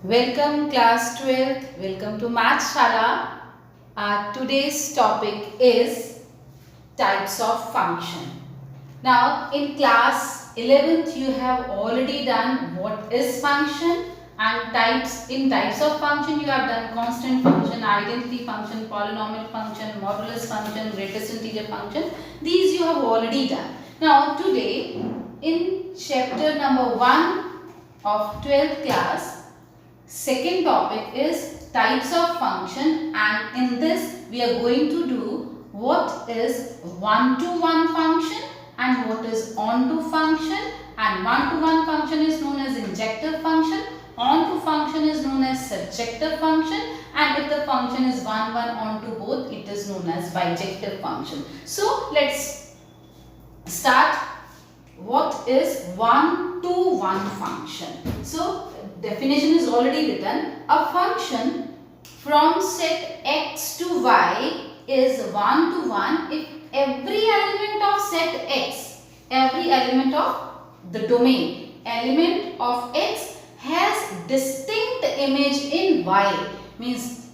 Welcome class 12th. Welcome to Math Shala. Today's topic is types of function. Now in class 11th you have already done what is function and types of function you have done constant function, identity function, polynomial function, modulus function, greatest integer function. These you have already done. Now today in chapter number 1 of 12th class, second topic is types of function, and in this we are going to do what is one-to-one function and what is on-to function. And one-to-one function is known as injective function, on-to function is known as surjective function, and if the function is one-one on-to both, it is known as bijective function. So let's start. What is one-to-one function? So definition is already written. A function from set x to y is one-to-one if every element of set x, every element of the domain, element of x has distinct image in y. Means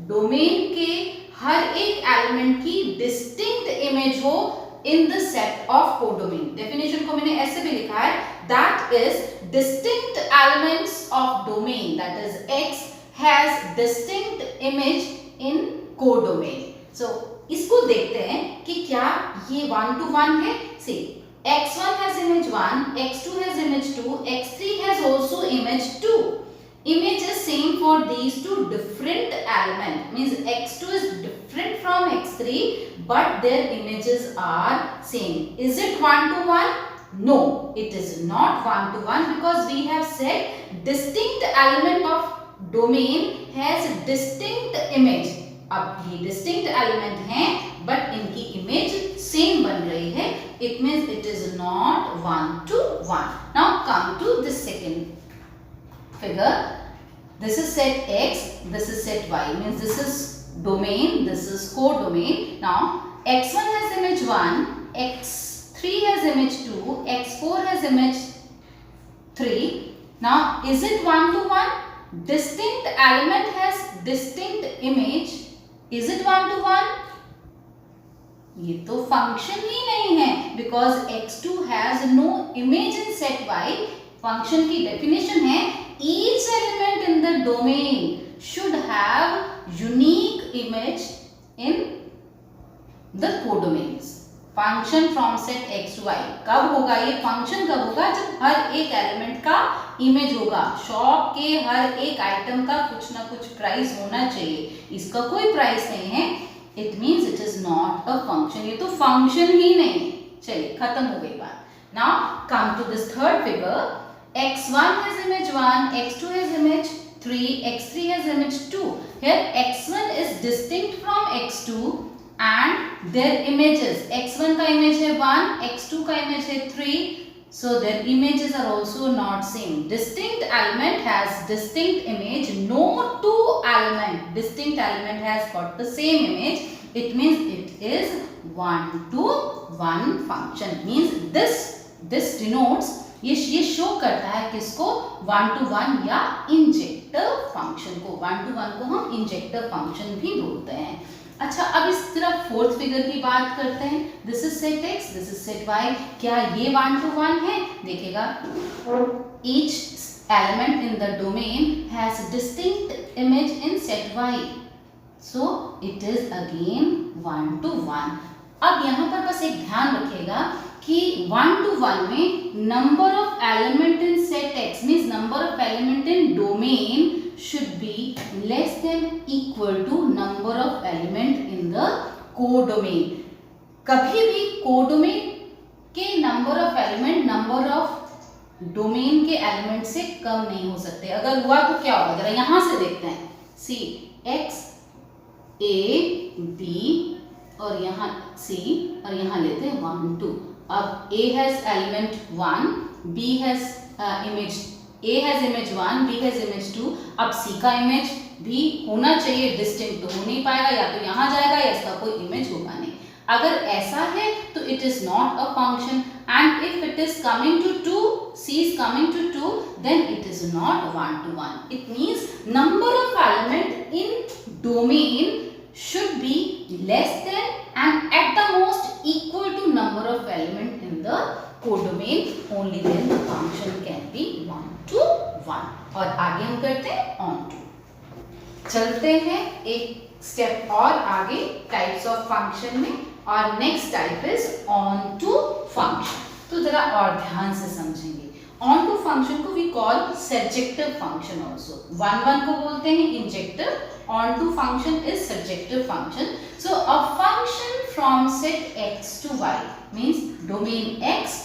domain के हर एक element की distinct image हो in the set of codomain. Definition को मैंने ऐसे भी लिखा है, that is distinct elements of domain that is x has distinct image in codomain. So इसको देखते हैं कि क्या ये वन टू वन है. सी x1 has image 1, x2 has image 2, x3 has also image 2. Image is same for these two different element. Means x2 is different from x3 but their images are same. Is it one to one? No, it is not one to one because we have said distinct element of domain has distinct image. अब ये distinct element हैं but इनकी image same बन रही है. It means it is not one to one. Now come to the second figure. This is set x, this is set y. Means this is domain, this is codomain. Now x1 has image 1, x3 has image 2, x4 has image 3. Now is it one to one? Distinct element has distinct image. Is it one to one? ये तो function ही नहीं है because x2 has no image in set y. Function की definition है each element in the domain should have unique image in the codomains. Function from set x to y कब होगा? ये function कब होगा? जब हर एक एलिमेंट का इमेज होगा. शॉप के हर एक आइटम का कुछ ना कुछ प्राइस होना चाहिए. इसका कोई प्राइस नहीं है. It means it is not a function. ये तो फंक्शन ही नहीं है. चलिए खत्म हो गई बात. Now come to this third figure. x1 has image 1, x2 has image 3, x3 has image 2. Here x1 is distinct from x2 and their images. x1 का image है 1, x2 का image है 3. So their images are also not same. Distinct element has distinct image. No two element distinct element has got the same image. It means it is one to one function. Means this denotes ये show करता है किसको? One to one या injective function को. One to one को हम injective function भी बोलते हैं. अच्छा, अब इस तरफ फोर्थ फिगर की बात करते हैं. This is set x, this is set y. क्या ये वन टू वन है? देखिएगा, each element in the domain has distinct image in set y. So it is again one to one. अब यहाँ पर बस एक ध्यान रखिएगा कि वन टू वन में number of element in set x means number of element in domain should be less than equal to number of element in the codomain. कभी भी कोडोमेन के number of element number of domain के element से कम नहीं हो सकते. अगर हुआ तो क्या होगा? जरा यहां से देखते हैं. सी x a b और यहाँ c और यहाँ लेते हैं 1 2. अब a has element 1, b has image, a has image 1, b has image 2. अब c का इमेज भी होना चाहिए. डिस्टिंक्ट तो हो नहीं पाएगा, या तो यहाँ जाएगा या इसका कोई इमेज होगा नहीं. अगर ऐसा है तो it is not a function, and if it is coming to 2, C is coming to 2, then it is not 1 to 1. It means number of element in domain should be less than and at the most equal to number of element in the codomain, only then the function can be 1 to 1. और आगे हम करते हैं on to. चलते हैं एक step और आगे टाइप्स ऑफ फंक्शन में, और next type is onto function. तो जरा और ध्यान से समझेंगे. ऑन टू फंक्शन को we call surjective function also. 1 को बोलते हैं injective. Onto function is surjective function. So a function from set x to y means domain x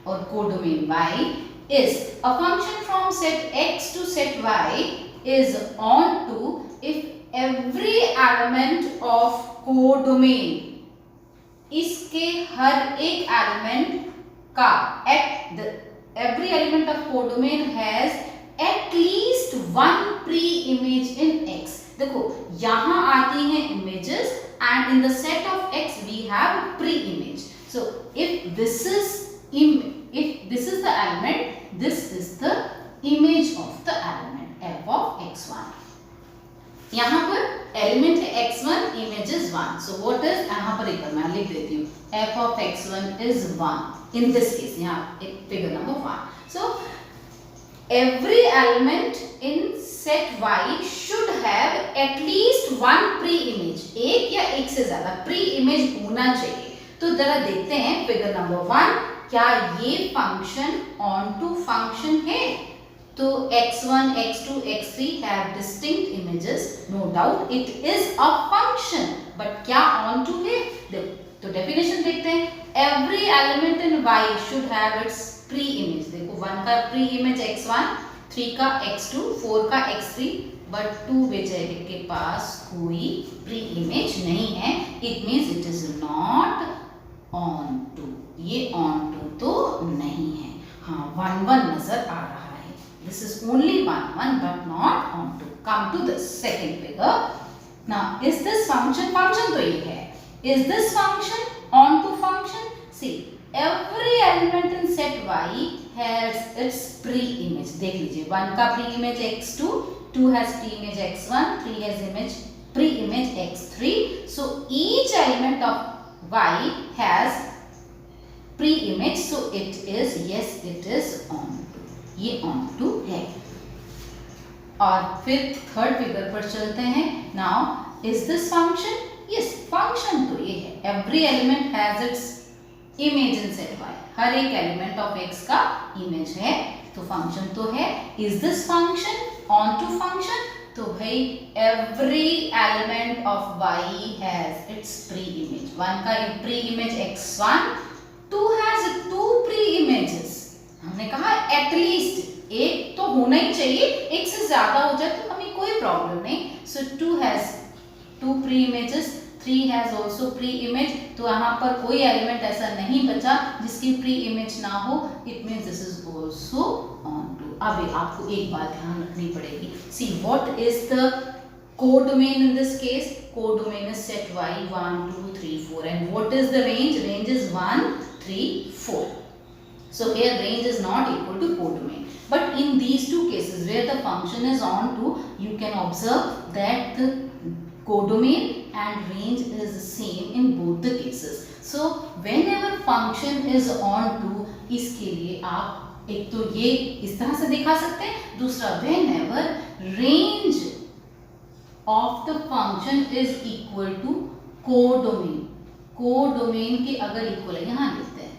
और codomain y is a function from set x to set y is on to if every element of codomain, इसके हर एक element का at the every element of codomain has at least one pre-image in x. देखो यहाँ आती हैं images and in the set of x we have pre-image. So if this is the element, this is the image of the element f of x1. यहाँ पर element है x1, image is 1. So what is, यहाँ पर एक बार मैं लिख देती हूँ, f of x1 is 1 in this case. यहाँ figure number 1. So every element in set y should have at least one pre-image. एक या एक से ज्यादा pre-image होना चाहिए. तो जरा देखते हैं फिगर नंबर 1, क्या ये फंक्शन ऑन टू फंक्शन है? तो x1, x2, x3 have distinct images, no doubt it is a function, but क्या on to है? तो डेफिनेशन देखते हैं. Every element in y should have its pre-image. देखो 1 का pre-image x1, 3 का x2, 4 का x3, but 2 बेचारे के पास कोई pre-image नहीं है. It means it is not on to. ये on to तो नहीं है. हाँ 1 नजर आ रहा है. This is only 1 but not on to. Come to the second figure. Now is this function तो ये है. Is this function on to function? See, every element in set y has its pre-image. देख लीजिए 1 का pre-image x2, 2 has pre-image x1, 3 has pre-image x3. So each element of y has pre-image. So it is, yes, it is on. ये on to है. और फिर third figure पर चलते हैं. Now is this function? Yes, function तो ये है. Every element has its image in set y. हर एक एलिमेंट ऑफ x का इमेज है, तो फंक्शन तो है. Is this function onto function? तो भाई every element of y has its pre image. 1 का pre image x1, 2 has 2 pre images. हमने कहा एटलीस्ट एक तो होना ही चाहिए. एक से ज्यादा हो जाए तो हमें कोई प्रॉब्लम नहीं. सो 2 has 2 pre images, 3 has also pre image. तो यहाँ पर कोई एलिमेंट ऐसा नहीं बचा जिसकी प्री इमेज ना हो. It means this is also onto. अब आपको एक बात ध्यान रखनी पड़ेगी. See what is the codomain in this case? Codomain is set y 1 2 3 4. And what is the range? Range is 1 3 4. So here range is not equal to codomain. But in these two cases where the function is on to, you can observe that the codomain and range is same in both the cases. So whenever function is on to, इसके लिए आप एक तो ये इस तरह से दिखा सकते हैं. दूसरा whenever range of the function is equal to codomain. Codomain के अगर इक्वल है, यहाँ लिखते हैं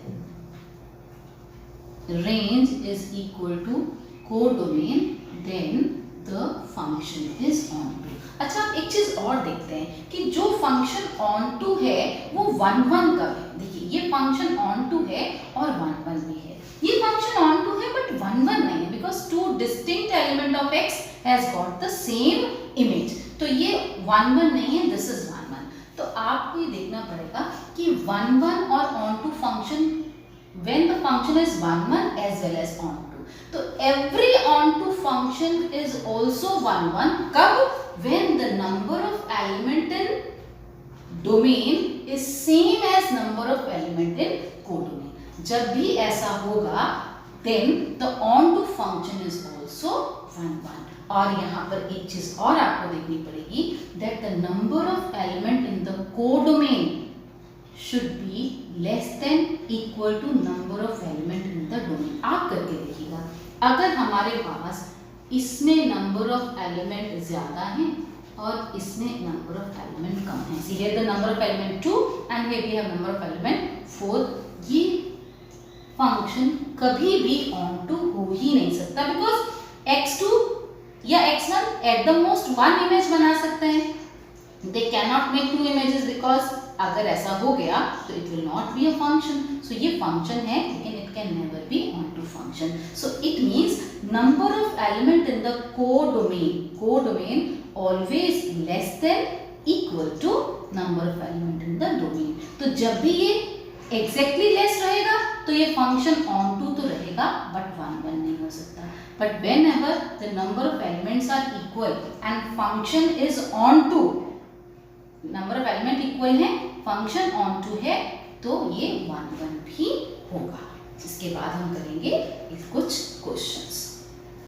range is equal to codomain, then the function is on to. अच्छा, आप एक चीज और देखते हैं कि जो फंक्शन on to है वो 1 1 कब है? देखिए ये फंक्शन on to है और 1 1 भी है. ये फंक्शन on to है बट 1 1 नहीं है, because 2 distinct element of x has got the same image. तो ये 1 1 नहीं है, this is 1 1. तो आपको ये देखना पड़ेगा कि 1 1 और on to function when the function is 1 1 as well as on to. तो every on to function is also 1 1. कब? When the number of element in domain is same as number of element in codomain. जब भी ऐसा होगा then the onto function is also 1 और यहाँ पर एक चीज और आपको देखनी पड़ेगी that the number of element in the codomain should be less than equal to number of element in the domain। आप करके देखिएगा, अगर हमारे पास इसमें नंबर ऑफ एलिमेंट ज्यादा है और इसमें नंबर ऑफ एलिमेंट कम है, see here the number of element 2 and here we have number of element 4, ये फंक्शन कभी भी ऑन टू हो ही नहीं सकता बिकॉज x2 या x1 at the most 1 image बना सकते हैं, they can not make 2 images because अगर ऐसा हो गया तो it will not be a function. So ये फंक्शन है लेकिन it can never be onto function. So it means number of element in the codomain always less than equal to number of element in the domain. तो जब भी ये exactly less रहेगा तो ये फंक्शन ऑन टू तो रहेगा but 1 नहीं हो सकता। But whenever the number of elements are equal and function is onto, number of element equal है, फंक्शन ऑन टू है, तो ये 1 भी होगा। जिसके बाद हम करेंगे कुछ क्वेश्चंस।